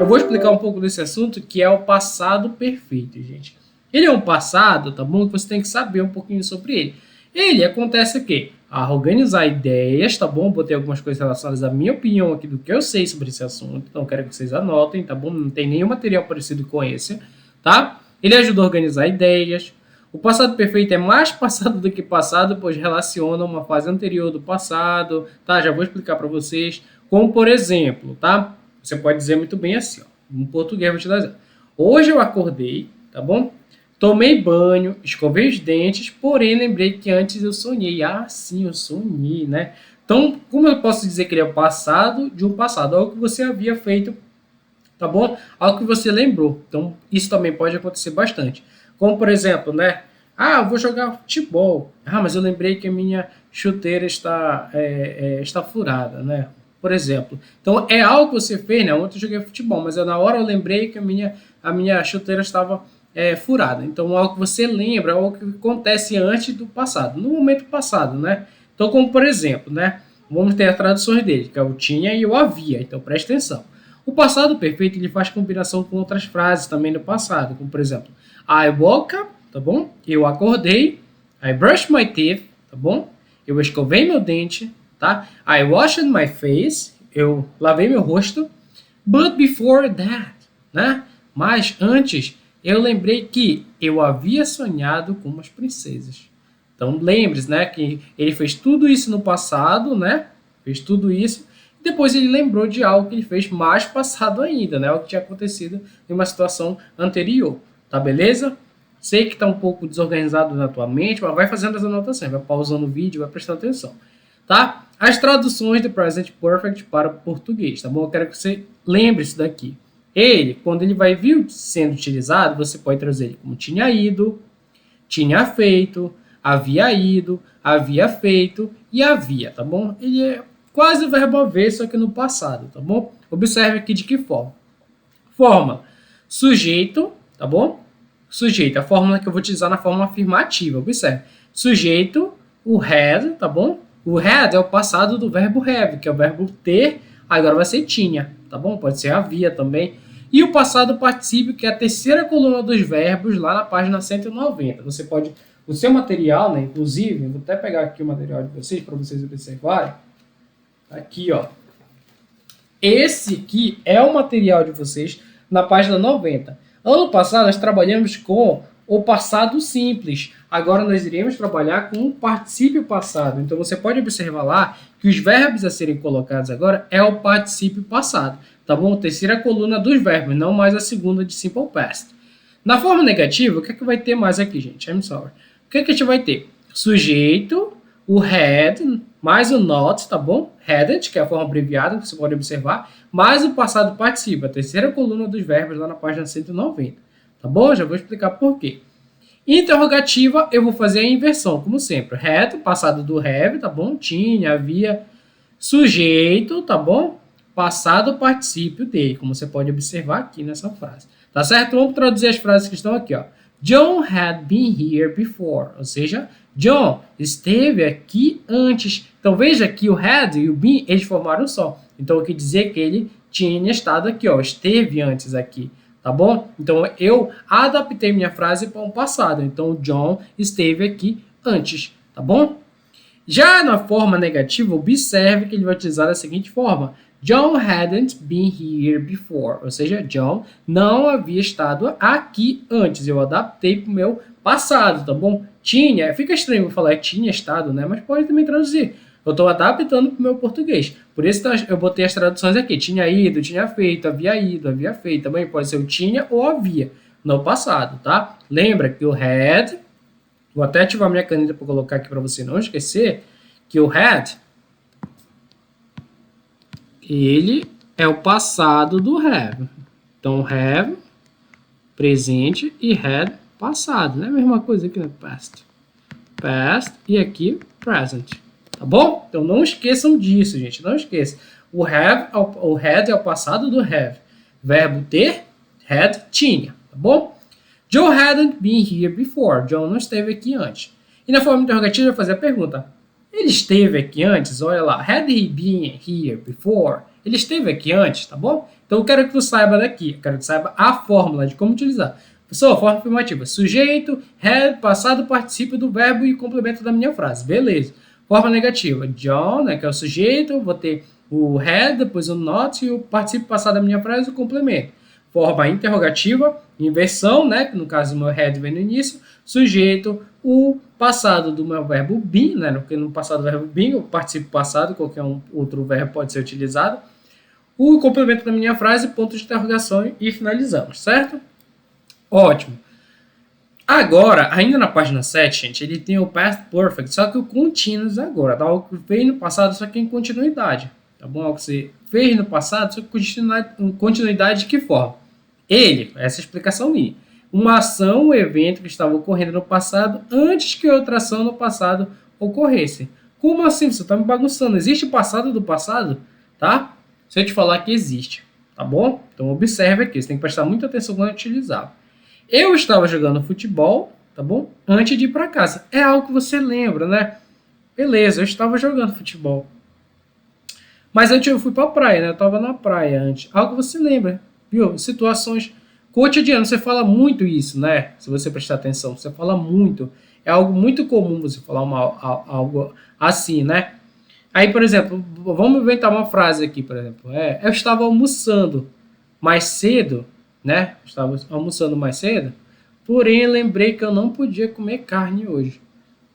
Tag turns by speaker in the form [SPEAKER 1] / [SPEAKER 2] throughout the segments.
[SPEAKER 1] eu vou explicar um pouco desse assunto, que é o passado perfeito, gente. Ele é um passado, tá bom? Que você tem que saber um pouquinho sobre ele. Ele acontece o quê? A organizar ideias, tá bom? Botei algumas coisas relacionadas à minha opinião aqui do que eu sei sobre esse assunto, então quero que vocês anotem, tá bom? Não tem nenhum material parecido com esse, tá? Ele ajuda a organizar ideias. O passado perfeito é mais passado do que passado, pois relaciona uma fase anterior do passado, tá? Já vou explicar para vocês. Como, por exemplo, tá? Você pode dizer muito bem assim, ó. Em português, vou te dar exemplo. Hoje eu acordei, tá bom? Tomei banho, escovei os dentes, porém lembrei que antes eu sonhei. Ah, sim, eu sonhei, né? Então, como eu posso dizer que ele é o passado de um passado? Algo que você havia feito, tá bom? Algo que você lembrou. Então, isso também pode acontecer bastante. Como, por exemplo, né? Ah, eu vou jogar futebol. Ah, mas eu lembrei que a minha chuteira está furada, né? Por exemplo. Então, é algo que você fez, né? Ontem eu joguei futebol, mas na hora eu lembrei que a minha chuteira estava furada. Então, é algo que você lembra, é algo que acontece antes do passado, no momento passado, né? Então, como por exemplo, né? Vamos ter as traduções dele, que é o tinha e o havia. Então, preste atenção. O passado perfeito ele faz combinação com outras frases também do passado, como por exemplo, I woke up, tá bom? Eu acordei. I brushed my teeth, tá bom? Eu escovei meu dente, tá? I washed my face, eu lavei meu rosto. But before that, né? Mas antes, eu lembrei que eu havia sonhado com umas princesas. Então lembre-se, né, que ele fez tudo isso no passado, né? Fez tudo isso. Depois ele lembrou de algo que ele fez mais passado ainda, né? O que tinha acontecido em uma situação anterior. Tá beleza? Sei que está um pouco desorganizado na tua mente, mas vai fazendo as anotações, vai pausando o vídeo, vai prestando atenção. Tá? As traduções do Present Perfect para o português, tá bom? Eu quero que você lembre isso daqui. Ele, quando ele vai vir sendo utilizado, você pode trazer ele como tinha ido, tinha feito, havia feito e havia, tá bom? Ele é quase o verbo haver, só que no passado, tá bom? Observe aqui de que forma. Forma sujeito, tá bom? Sujeito, a fórmula que eu vou utilizar na forma afirmativa, observe. Sujeito, o had, tá bom? O had é o passado do verbo have, que é o verbo ter, agora vai ser tinha, tá bom? Pode ser havia também. E o passado particípio, que é a terceira coluna dos verbos, lá na página 190. Você pode, o seu material, né, inclusive, vou até pegar aqui o material de vocês, para vocês observarem. Aqui, ó. Esse aqui é o material de vocês na página 90. Ano passado, nós trabalhamos com o passado simples. Agora, nós iremos trabalhar com o particípio passado. Então, você pode observar lá que os verbos a serem colocados agora é o particípio passado. Tá bom? Terceira coluna dos verbos, não mais a segunda de simple past. Na forma negativa, o que é que vai ter mais aqui, gente? I'm sorry. O que é que a gente vai ter? Sujeito, o had, mais o not, tá bom? Hadn't, que é a forma abreviada, que você pode observar, mais o passado participa, a terceira coluna dos verbos lá na página 190. Tá bom? Já vou explicar por quê. Interrogativa, eu vou fazer a inversão, como sempre. Had, passado do have, tá bom? Tinha, havia. Sujeito, tá bom? Passado particípio dele, como você pode observar aqui nessa frase. Tá certo? Vamos traduzir as frases que estão aqui, ó. John had been here before. Ou seja, John esteve aqui antes. Então, veja que o had e o been, eles formaram só. Então, eu quis dizer que ele tinha estado aqui, ó. Esteve antes aqui. Tá bom? Então, eu adaptei minha frase para um passado. Então, John esteve aqui antes. Tá bom? Já na forma negativa, observe que ele vai utilizar da seguinte forma. John hadn't been here before. Ou seja, John não havia estado aqui antes. Eu adaptei para o meu passado, tá bom? Tinha, fica estranho eu falar tinha estado, né? Mas pode também traduzir. Eu estou adaptando para o meu português. Por isso eu botei as traduções aqui. Tinha ido, tinha feito, havia feito. Também pode ser o tinha ou havia no passado, tá? Lembra que o had... Vou até ativar minha caneta para colocar aqui para você não esquecer que o had, ele é o passado do have. Então, have, presente, e had, passado. Não é a mesma coisa aqui, né? Past. Past e aqui, present. Tá bom? Então, não esqueçam disso, gente. Não esqueçam. O had é o passado do have. Verbo ter, had, tinha. Tá bom? Joe hadn't been here before. John não esteve aqui antes. E na forma interrogativa eu vou fazer a pergunta. Ele esteve aqui antes? Olha lá. Had he been here before? Ele esteve aqui antes, tá bom? Então eu quero que tu saiba daqui, eu quero que tu saiba a fórmula de como utilizar. Pessoal, forma afirmativa, sujeito, had, passado, particípio do verbo e complemento da minha frase, beleza. Forma negativa, John, né, que é o sujeito, vou ter o had, depois o not e o particípio passado da minha frase e o complemento. Forma interrogativa, inversão, né, que no caso o meu had vem no início, sujeito, o passado do meu verbo been, né, porque no passado do verbo been, o particípio passado, qualquer outro verbo pode ser utilizado, o complemento da minha frase, ponto de interrogação e finalizamos, certo? Ótimo. Agora, ainda na página 7, gente, ele tem o past perfect, só que o continuous agora, tá? Algo que fez no passado, só que em continuidade, tá bom? Algo que você fez no passado, só que continuidade de que forma? Ele, essa é a explicação minha, uma ação ou evento que estava ocorrendo no passado antes que outra ação no passado ocorresse. Como assim? Você está me bagunçando. Existe passado do passado? Tá? Se eu te falar que existe, tá bom? Então observe aqui, você tem que prestar muita atenção quando utilizar. Eu estava jogando futebol, tá bom? Antes de ir para casa. É algo que você lembra, né? Beleza, eu estava jogando futebol. Mas antes eu fui para a praia, né? Eu estava na praia antes. Algo que você lembra, viu? Situações cotidianas. Você fala muito isso, né? Se você prestar atenção, você fala muito. É algo muito comum você falar algo assim, né? Aí, por exemplo, vamos inventar uma frase aqui, por exemplo. Eu estava almoçando mais cedo, né? Estava almoçando mais cedo, porém lembrei que eu não podia comer carne hoje,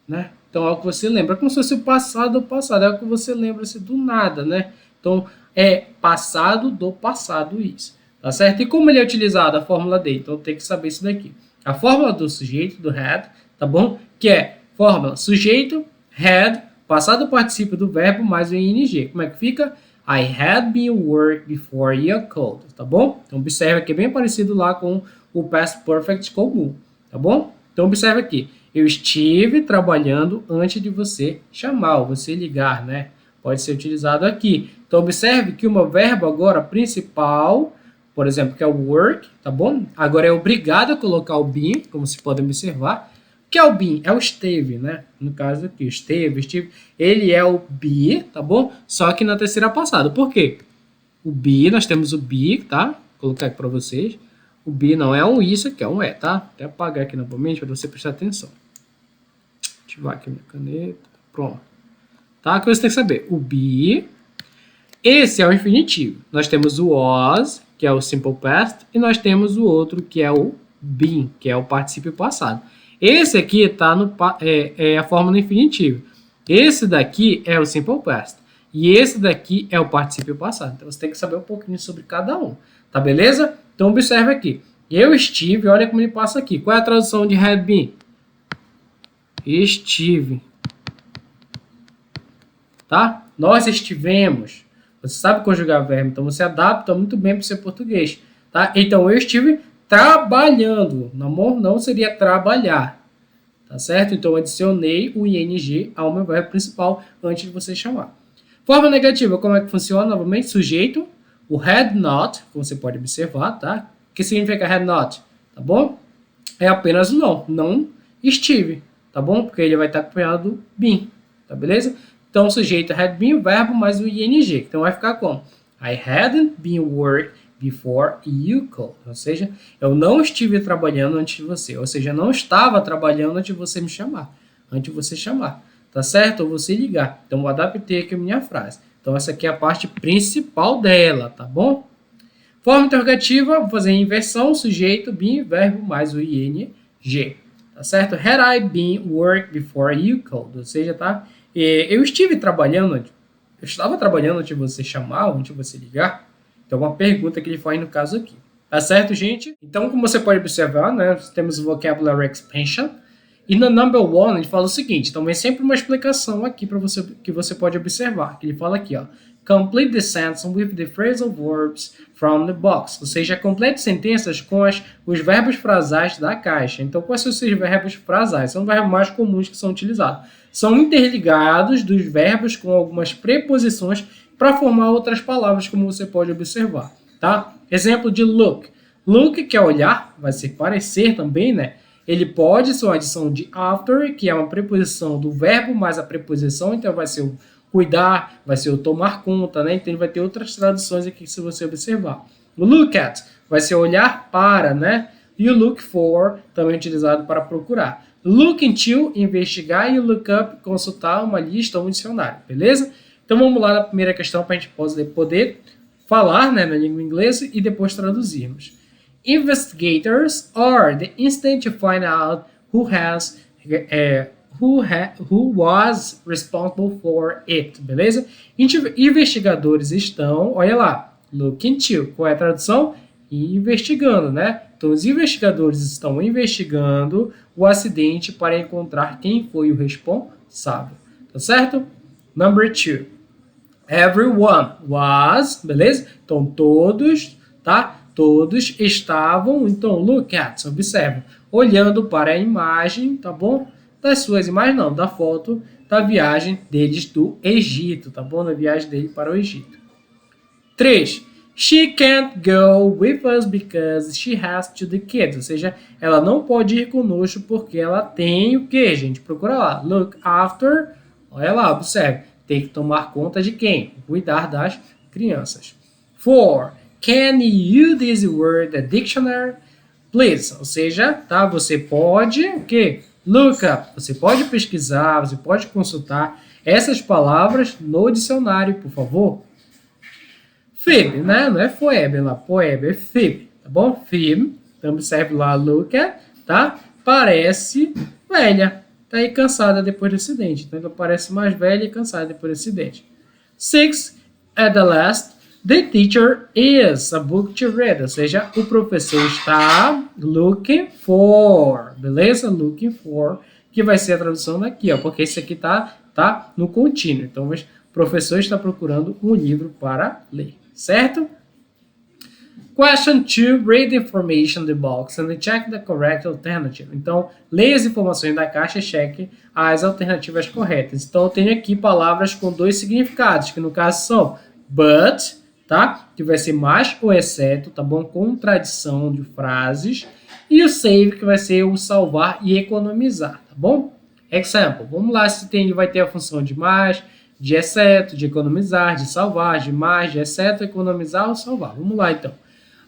[SPEAKER 1] né? Então é algo que você lembra, como se fosse o passado do passado, é algo que você lembra-se do nada, né? Então é passado do passado isso, tá certo? E como ele é utilizado, a fórmula dele? Então tem que saber isso daqui. A fórmula do sujeito, do had, tá bom? Que é fórmula sujeito, had, passado particípio do verbo mais o ing. Como é que fica? I had been work before you called, tá bom? Então observe que é bem parecido lá com o past perfect comum, tá bom? Então observe aqui, eu estive trabalhando antes de você chamar, ou você ligar, né? Pode ser utilizado aqui. Então observe que o meu verbo agora principal, por exemplo, que é o work, tá bom? Agora é obrigado a colocar o been, como se pode observar. Que é o been? É o esteve, né? No caso aqui, estive. Ele é o be, tá bom? Só que na terceira passada. Por quê? O be, nós temos o be, tá? Vou colocar aqui para vocês. O be não é um isso aqui, é um tá? Até apagar aqui novamente para você prestar atenção. Ativar aqui minha caneta. Pronto. Tá? Que você tem que saber. O be, esse é o infinitivo. Nós temos o was, que é o simple past, e nós temos o outro, que é o been, que é o particípio passado. Esse aqui está a forma no infinitivo. Esse daqui é o simple past. E esse daqui é o particípio passado. Então você tem que saber um pouquinho sobre cada um. Tá beleza? Então observe aqui. Eu estive, olha como ele passa aqui. Qual é a tradução de had been? Estive. Tá? Nós estivemos. Você sabe conjugar verbo, então você adapta muito bem para o seu português. Tá? Então eu estive trabalhando. Não seria trabalhar. Tá certo? Então, eu adicionei o ing ao meu verbo principal antes de você chamar. Forma negativa, como é que funciona? Novamente, sujeito, o had not, como você pode observar, tá? O que significa had not? Tá bom? É apenas o não. Não estive, tá bom? Porque ele vai estar acompanhado do been, tá beleza? Então, o sujeito had been, o verbo mais o ing. Então, vai ficar como? I hadn't been work before you called. Ou seja, eu não estive trabalhando antes de você. Ou seja, eu não estava trabalhando antes de você me chamar. Antes de você chamar. Tá certo? Ou você ligar. Então, eu adaptei aqui a minha frase. Então, essa aqui é a parte principal dela, tá bom? Forma interrogativa, vou fazer a inversão, sujeito, been, verbo mais o ing. Tá certo? Had I been work before you called? Ou seja, tá? Eu estava trabalhando antes de você chamar, antes de você ligar. Então, uma pergunta que ele faz no caso aqui. Tá certo, gente? Então, como você pode observar, né, temos o Vocabulary Expansion. E no number 1, ele fala o seguinte. Então, vem sempre uma explicação aqui para você, que você pode observar. Ele fala aqui, ó. Complete the sentence with the phrasal verbs from the box. Ou seja, complete sentenças com os verbos frasais da caixa. Então, quais são esses verbos frasais? São os verbos mais comuns que são utilizados. São interligados dos verbos com algumas preposições para formar outras palavras, como você pode observar, tá? Exemplo de look. Look, que é olhar, vai ser parecer também, né? Ele pode ser uma adição de after, que é uma preposição do verbo mais a preposição, então vai ser cuidar, vai ser o tomar conta, né? Então ele vai ter outras traduções aqui se você observar. O look at vai ser olhar para, né? E o look for, também utilizado para procurar. Look into, investigar, e o look up, consultar uma lista ou um dicionário, beleza? Então vamos lá na primeira questão para a gente poder falar, né, na língua inglesa e depois traduzirmos. Investigators are the instant to find out who was responsible for it, beleza? Investigadores estão, olha lá, look into, qual é a tradução? Investigando, né? Então, os investigadores estão investigando o acidente para encontrar quem foi o responsável, tá certo? Number 2. Everyone was, beleza? Então, todos, tá? Todos estavam, então, look at, observa, olhando para a imagem, tá bom? Das suas imagens, não, da foto da viagem deles do Egito, tá bom? Da viagem dele para o Egito. 3. She can't go with us because she has to the kids. Ou seja, ela não pode ir conosco porque ela tem o quê, gente? Procura lá. Look after. Olha lá, observe. Tem que tomar conta de quem? Cuidar das crianças. 4. Can you use this word a dictionary? Please. Ou seja, tá? Você pode o quê? Look up. Você pode pesquisar, você pode consultar essas palavras no dicionário, por favor. Fib, né? Não é foeb lá, poeb, é fib, tá bom? Fib, então observe lá, look at, tá? Parece velha, tá aí cansada depois do acidente. Então ela parece mais velha e cansada depois do acidente. 6, at the last, the teacher is a book to read, ou seja, o professor está looking for, beleza? Looking for, que vai ser a tradução daqui, ó, porque esse aqui tá no contínuo. Então o professor está procurando um livro para ler. Certo? Question 2. Read the information in the box and check the correct alternative. Então, leia as informações da caixa e cheque as alternativas corretas. Então, eu tenho aqui palavras com dois significados, que no caso são but, tá? Que vai ser mais ou exceto, tá bom? Contradição de frases. E o save, que vai ser o salvar e economizar, tá bom? Example. Vamos lá, se tem, vai ter a função de mais, de exceto, de economizar, de salvar, de mais, de exceto, economizar ou salvar. Vamos lá, então.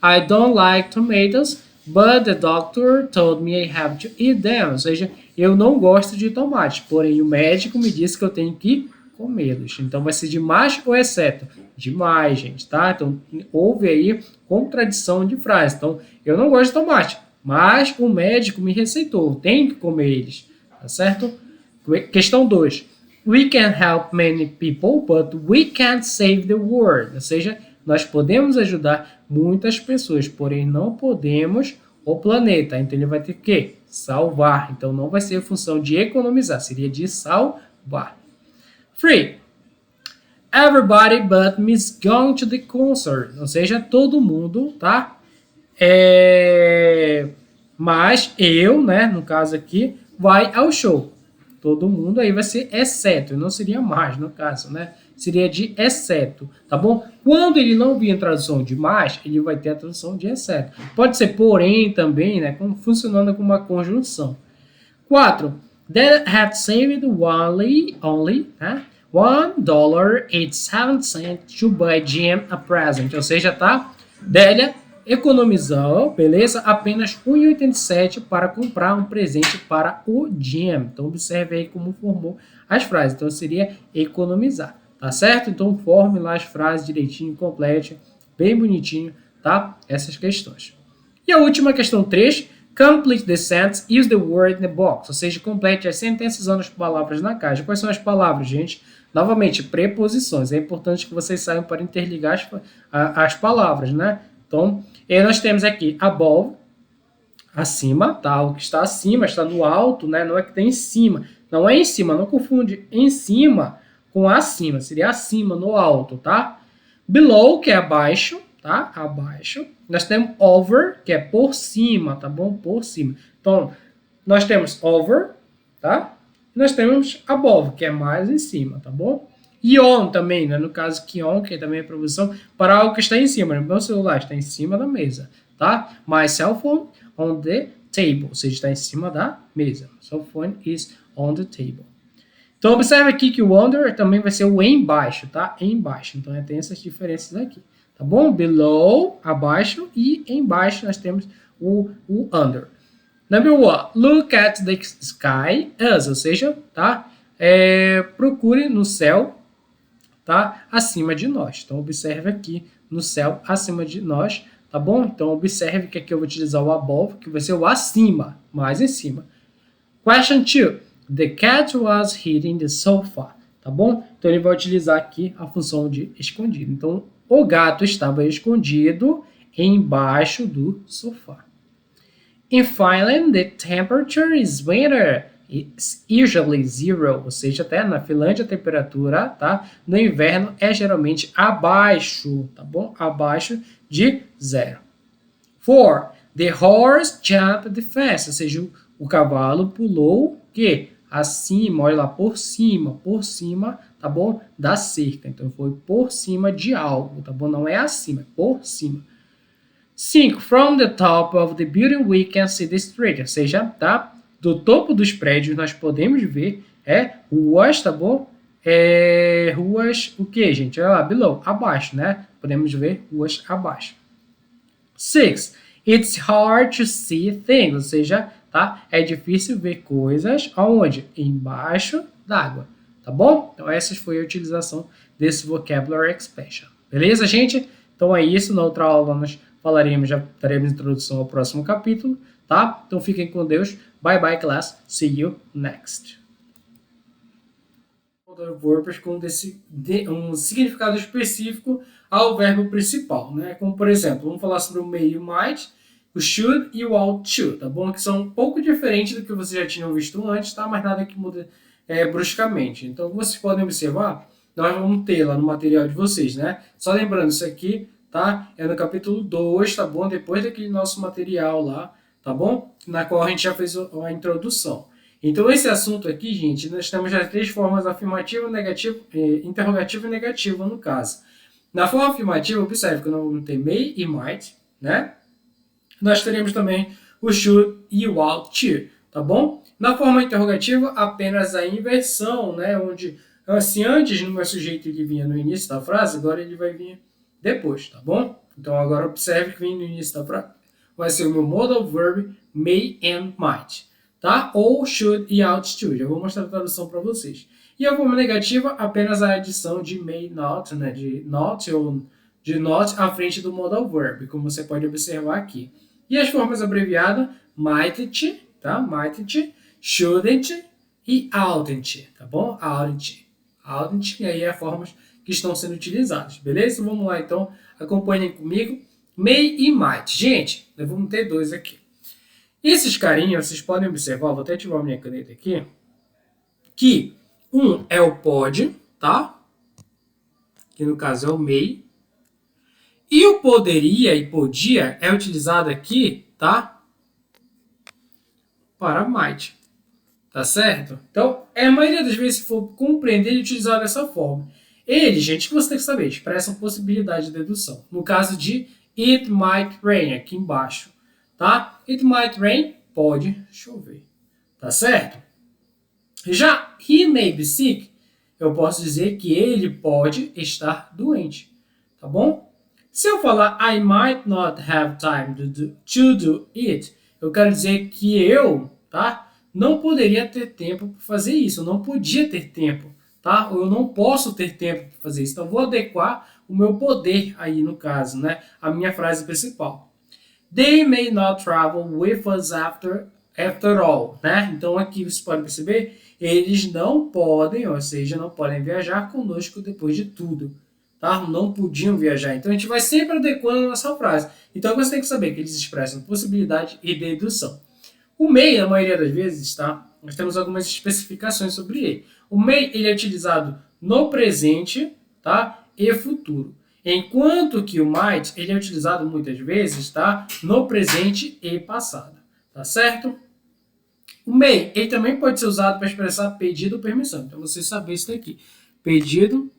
[SPEAKER 1] I don't like tomatoes, but the doctor told me I have to eat them. Ou seja, eu não gosto de tomates, porém o médico me disse que eu tenho que comê-los. Então, vai ser de mais ou exceto? De mais, gente, tá? Então, houve aí contradição de frase. Então, eu não gosto de tomate, mas o médico me receitou, eu tenho que comer eles, tá certo? Questão 2. We can help many people, but we can't save the world. Ou seja, nós podemos ajudar muitas pessoas, porém não podemos o planeta. Então ele vai ter que salvar. Então não vai ser a função de economizar, seria de salvar. 3. Everybody but me is going to the concert. Ou seja, todo mundo, tá? Mas eu, né, no caso aqui, vai ao show. Todo mundo aí vai ser exceto, não seria mais no caso, né? Seria de exceto, tá bom? Quando ele não vir a tradução de mais, ele vai ter a tradução de exceto. Pode ser porém também, né? Funcionando como uma conjunção. 4. They had saved only, tá? $1.87 to buy Jim a present. Ou seja, tá? Délia economizou, beleza? Apenas $1,87 para comprar um presente para o Jim. Então, observe aí como formou as frases. Então, seria economizar, tá certo? Então, forme lá as frases direitinho, complete, bem bonitinho, tá? Essas questões. E a última questão 3. Complete the sentence, use the word in the box. Ou seja, complete as sentenças usando as palavras na caixa. Quais são as palavras, gente? Novamente, preposições. É importante que vocês saibam para interligar as palavras, né? Então, nós temos aqui above, acima, tá? O que está acima está no alto, né? Não é que está em cima. Não é em cima, não confunde em cima com acima. Seria acima, no alto, tá? Below, que é abaixo, tá? Abaixo. Nós temos over, que é por cima, tá bom? Por cima. Então, nós temos over, tá? Nós temos above, que é mais em cima, tá bom? E on também, né? No caso que on, que também é preposição para algo que está em cima. Né? Meu celular está em cima da mesa, tá? My cell phone on the table, ou seja, está em cima da mesa. Cell phone is on the table. Então, observe aqui que o under também vai ser o embaixo, tá? Embaixo. Então, tem essas diferenças aqui, tá bom? Below, abaixo, e embaixo nós temos o under. Number 1, look at the sky as, ou seja, tá? Procure no céu, tá? Acima de nós. Então, observe aqui no céu acima de nós, tá bom? Então, observe que aqui eu vou utilizar o above, que vai ser o acima, mais em cima. Question 2. The cat was hidden in the sofa, tá bom? Então, ele vai utilizar aqui a função de escondido. Então, o gato estava escondido embaixo do sofá. In Finland, the temperature is winter. It's usually zero, ou seja, até na Finlândia a temperatura, tá? No inverno é geralmente abaixo, tá bom? Abaixo de zero. 4. The horse jumped the fence, ou seja, o cavalo pulou que acima, olha lá, por cima, tá bom? Da cerca. Então foi por cima de algo, tá bom? Não é acima, é por cima. 5. From the top of the building we can see the street, ou seja, tá? Do topo dos prédios nós podemos ver ruas, tá bom? Ruas, o que, gente? Olha lá, below, abaixo, né? Podemos ver ruas abaixo. 6. It's hard to see things, ou seja, tá? É difícil ver coisas aonde? Embaixo d'água, tá bom? Então essa foi a utilização desse vocabulary expression. Beleza, gente? Então é isso. Na outra aula nós já daremos introdução ao próximo capítulo, tá? Então fiquem com Deus. Bye bye, class. See you next. Verbos com um significado específico ao verbo principal, né? Como, por exemplo, vamos falar sobre o may e o might, o should e o ought to, tá bom? Que são um pouco diferentes do que vocês já tinham visto antes, tá? Mas nada que muda bruscamente. Então, como vocês podem observar, nós vamos ter lá no material de vocês, né? Só lembrando, isso aqui, tá? É no capítulo 2, tá bom? Depois daquele nosso material lá, tá bom? Na qual a gente já fez a introdução. Então, esse assunto aqui, gente, nós temos as três formas: afirmativa, negativa, interrogativa e negativa, no caso. Na forma afirmativa, observe que nós vamos ter may e might, né? Nós teremos também o should e o ought to, tá bom? Na forma interrogativa, apenas a inversão, né? Onde, assim, antes no meu sujeito ele vinha no início da frase, agora ele vai vir depois, tá bom? Então, agora observe que vem no início da frase. Vai ser o meu modal verb may and might, tá? Ou should e ought to. Já vou mostrar a tradução para vocês. E a forma negativa, apenas a adição de may not, né? De not ou de not à frente do modal verb, como você pode observar aqui. E as formas abreviadas, mightn't, tá? Mightn't, shouldn't e oughtn't, tá bom? Oughtn't, e aí as formas que estão sendo utilizadas, beleza? Vamos lá, então. Acompanhem comigo. May e might. Gente, nós vamos ter dois aqui. Esses carinhos, vocês podem observar, vou até ativar a minha caneta aqui, que um é o pode, tá? Que no caso é o may. E o poderia e podia é utilizado aqui, tá? Para might. Tá certo? Então, a maioria das vezes, se for compreender e utilizar dessa forma. Eles, gente, que você tem que saber, expressam possibilidade de dedução. No caso de it might rain, aqui embaixo, tá? It might rain, pode chover. Tá certo? Já he may be sick, eu posso dizer que ele pode estar doente. Tá bom? Se eu falar I might not have time to do it, eu quero dizer que eu, tá? Não poderia ter tempo para fazer isso. Eu não podia ter tempo, tá? Ou eu não posso ter tempo para fazer isso. Então, eu vou adequar o meu poder aí, no caso, né? A minha frase principal. They may not travel with us after all, né? Então, aqui você pode perceber, eles não podem, ou seja, não podem viajar conosco depois de tudo. Tá? Não podiam viajar. Então, a gente vai sempre adequando a nossa frase. Então, você tem que saber que eles expressam possibilidade e dedução. O may, na maioria das vezes, tá? Nós temos algumas especificações sobre ele. O may, ele é utilizado no presente, tá? E futuro. Enquanto que o might, ele é utilizado muitas vezes, tá? No presente e passado. Tá certo? O may, ele também pode ser usado para expressar pedido ou permissão. Então, você saber isso daqui. Pedido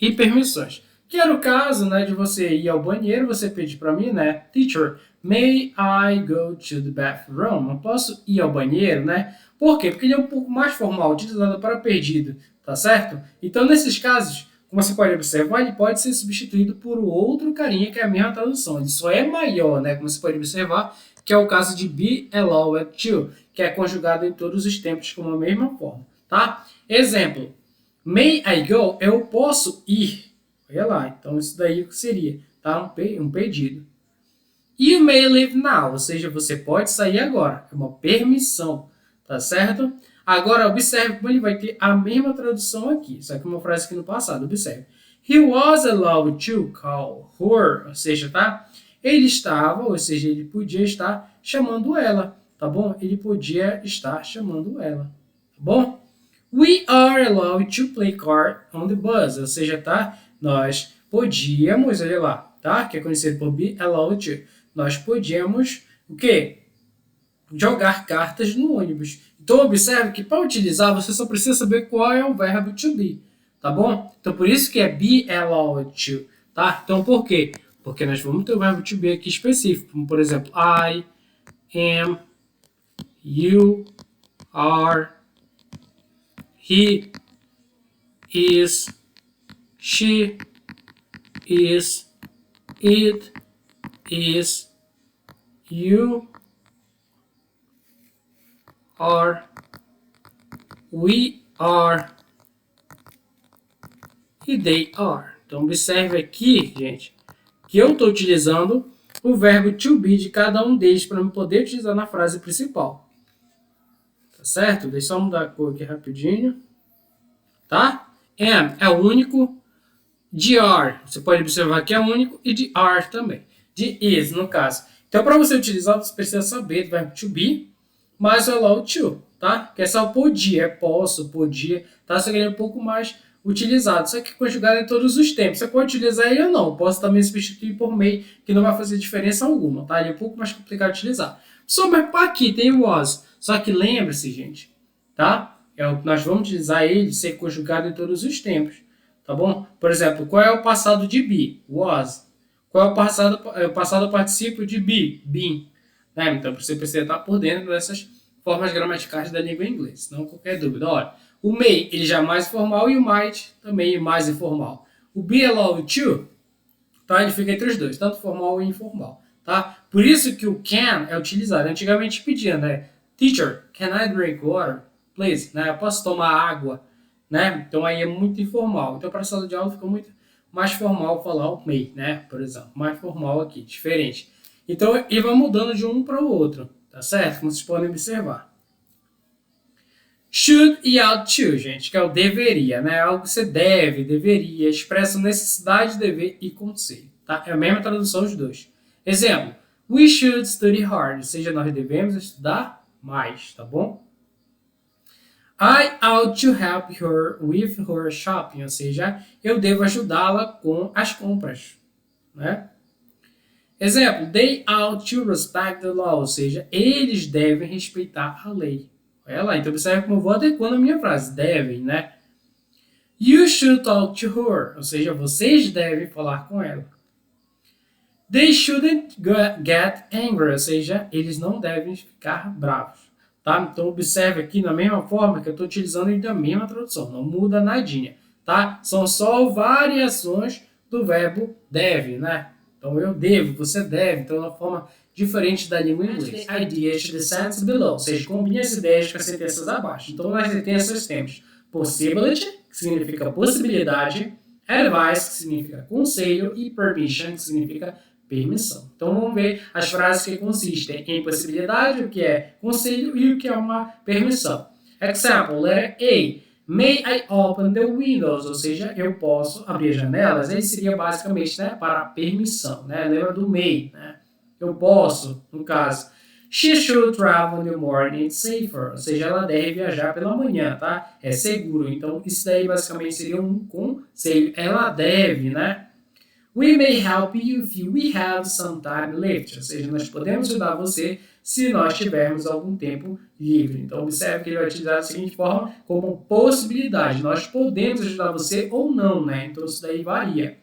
[SPEAKER 1] e permissões. Que era o caso, né, de você ir ao banheiro, você pedir para mim, né, teacher, may I go to the bathroom? Eu posso ir ao banheiro, né? Por quê? Porque ele é um pouco mais formal, utilizado para pedido, tá certo? Então, nesses casos, como você pode observar, ele pode ser substituído por outro carinha que é a mesma tradução. Ele só é maior, né? Como você pode observar, que é o caso de be allowed to, que é conjugado em todos os tempos com a mesma forma, tá? Exemplo, may I go? Eu posso ir. Olha lá, então isso daí seria, tá? Um pedido. You may leave now, ou seja, você pode sair agora. É uma permissão, tá certo? Agora, observe como ele vai ter a mesma tradução aqui, só que uma frase aqui no passado, observe. He was allowed to call her, ou seja, tá? Ele estava, ou seja, ele podia estar chamando ela, tá bom? Ele podia estar chamando ela, tá bom? We are allowed to play card on the bus, ou seja, tá? Nós podíamos, olha lá, tá? Que é conhecido por be allowed to. Nós podíamos, o quê? Jogar cartas no ônibus. Então, observe que para utilizar, você só precisa saber qual é o verbo to be, tá bom? Então, por isso que é be allowed to, tá? Então, por quê? Porque nós vamos ter o verbo to be aqui específico, como, por exemplo, I am, you are, he is, she is, it is, you are, we are e they are. Então, observe aqui, gente, que eu estou utilizando o verbo to be de cada um deles para eu poder utilizar na frase principal. Tá certo? Deixa eu só mudar a cor aqui rapidinho. Tá? Am é o único. De are, você pode observar que é único. E de are também. De is, no caso. Então, para você utilizar, você precisa saber do verbo to be, mais o allowed to, tá? Que é só podia, é posso, podia, tá? Só que ele é um pouco mais utilizado. Só que conjugado em todos os tempos. Você pode utilizar ele ou não. Posso também substituir por may, que não vai fazer diferença alguma, tá? Ele é um pouco mais complicado de utilizar. Sobre aqui tem o was. Só que lembre-se, gente, tá? Nós vamos utilizar ele ser conjugado em todos os tempos, tá bom? Por exemplo, qual é o passado de be? Was. Qual é o passado participo de be? Been. Né? Então, você precisa estar por dentro dessas formas gramaticais da língua inglesa, não qualquer dúvida. Olha, o may, ele já é mais formal, e o might também é mais informal. O be allowed to, tá? Ele fica entre os dois, tanto formal e informal, tá? Por isso que o can é utilizado. Antigamente pedia, né? Teacher, can I drink water? Please, né? Eu posso tomar água, né? Então aí é muito informal. Então para a sala de aula fica muito mais formal falar o may, né? Por exemplo, mais formal aqui, diferente. Então ele vai mudando de um para o outro, tá certo? Como vocês podem observar. Should e ought to, gente, que é o deveria, né? Algo que você deve, deveria, expressa necessidade, dever e conselho, tá? É a mesma tradução os dois. Exemplo, we should study hard, ou seja, nós devemos estudar mais, tá bom? I ought to help her with her shopping, ou seja, eu devo ajudá-la com as compras, né? Exemplo, they ought to respect the law, ou seja, eles devem respeitar a lei. Olha lá, então observe como eu vou adequando a minha frase. Devem, né? You should talk to her, ou seja, vocês devem falar com ela. They shouldn't get angry, ou seja, eles não devem ficar bravos. Tá? Então observe aqui na mesma forma que eu estou utilizando da mesma tradução, não muda nadinha, tá? São só variações do verbo deve, né? Então eu devo, você deve, então é uma forma diferente da língua inglesa. Ideas to the sentence below, ou seja, combine as ideias com as sentenças abaixo. Então nós sentenças temos possibility, que significa possibilidade, advice, que significa conselho, e permission, que significa permissão. Então vamos ver as frases que consistem em possibilidade, o que é conselho e o que é uma permissão. Example, letter A. May I open the windows? Ou seja, eu posso abrir as janelas. Ele seria basicamente, né, para permissão, né? Lembra do may, né? Eu posso, no caso. She should travel in the morning, it's safer. Ou seja, ela deve viajar pela manhã, tá? É seguro. Então, isso daí basicamente seria um conselho. Ela deve, né? We may help you if we have some time left. Ou seja, nós podemos ajudar você se nós tivermos algum tempo livre. Então, observe que ele vai utilizar da seguinte forma, como possibilidade. Nós podemos ajudar você ou não, né? Então, isso daí varia.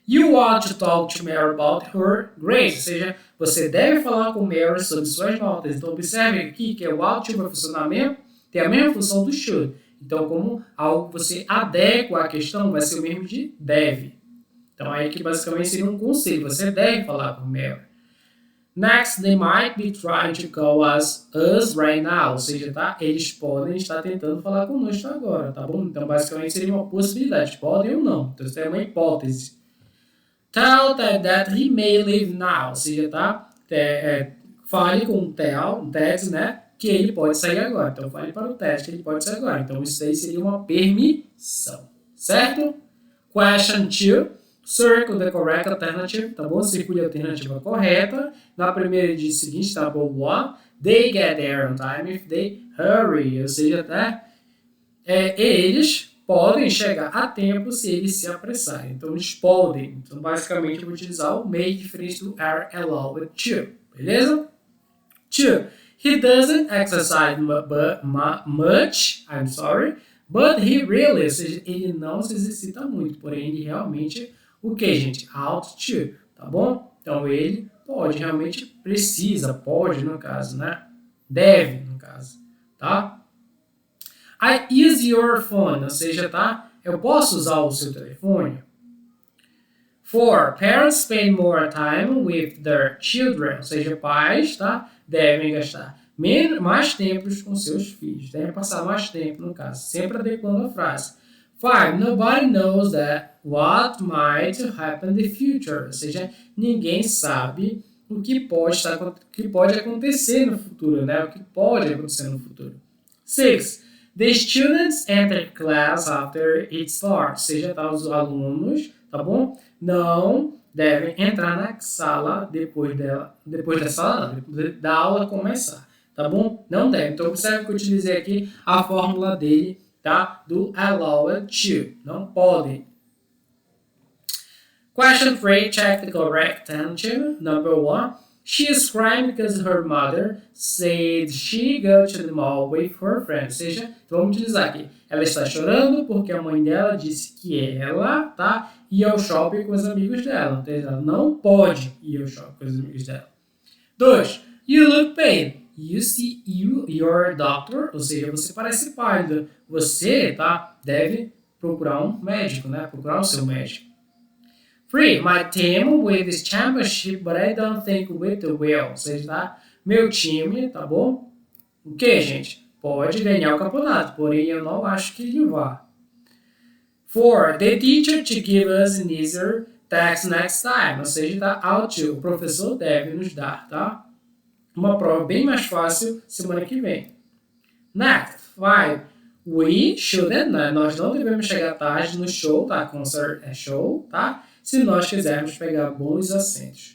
[SPEAKER 1] You want to talk to Mary about her grades, ou seja, você deve falar com Mary sobre suas notas. Então, observe aqui que o ought vai funcionar mesmo, tem a mesma função do should. Então, como algo você adequa à questão, vai ser o mesmo de deve. Então, aí que basicamente seria um conselho. Você deve falar com Mary. Next, they might be trying to call us right now. Ou seja, tá? Eles podem estar tentando falar conosco agora, tá bom? Então, basicamente, seria uma possibilidade. Podem ou não. Então, isso é uma hipótese. Tell that he may leave now. Ou seja, tá? Fale com o Ted, né? Que ele pode sair agora. Então, fale para o Ted que ele pode sair agora. Então, isso aí seria uma permissão. Certo? Question 2. Circle the correct alternative, tá bom? Circule a alternativa correta. Na primeira diz o seguinte, tá bom? What? They get there on time if they hurry. Ou seja, tá? Eles podem chegar a tempo se eles se apressarem. Então, eles podem. Então, basicamente, eu vou utilizar o may diferente do are allowed to. Beleza? 2. He doesn't exercise much, but he really, ou seja, ele não se exercita muito, porém ele realmente, o que, gente? Ought to, tá bom? Então ele pode, realmente precisa, pode no caso, né? Deve, no caso, tá? I use your phone, ou seja, tá? Eu posso usar o seu telefone? 4. Parents spend more time with their children, ou seja, pais, tá? Devem gastar mais tempo com seus filhos, devem passar mais tempo, no caso, sempre adequando a frase. 5. Nobody knows what might happen in the future, ou seja, ninguém sabe o que pode acontecer no futuro, né? O que pode acontecer no futuro. 6. The students enter class after it starts, ou seja, tá, os alunos, tá bom? Não devem entrar na sala depois da aula começar, tá bom? Não devem. Então, observe que eu utilizei aqui a fórmula dele, tá? Do allowed to. Não podem. Question 3, check the correct alternative. Number 1. She is crying because her mother said she go to the mall with her friends. Ou seja, vamos utilizar aqui. Ela está chorando porque a mãe dela disse que ela, tá, ia ao shopping com os amigos dela. Então, ela não pode ir ao shopping com os amigos dela. 2. You look pain. You see your doctor. Ou seja, você parece pálido. Você, tá, deve procurar um médico, né? Procurar o seu médico. 3. My team win this championship, but I don't think we will. Ou seja, tá? Meu time, tá bom? O que, gente? Pode ganhar o campeonato, porém eu não acho que ele vá. 4. The teacher to give us an easier task next time. Ou seja, tá? Ought to. O professor deve nos dar, tá? Uma prova bem mais fácil semana que vem. Next. 5. We shouldn't, né? Nós não devemos chegar tarde no show, tá? Concert é show, tá? Se nós quisermos pegar bons assentos.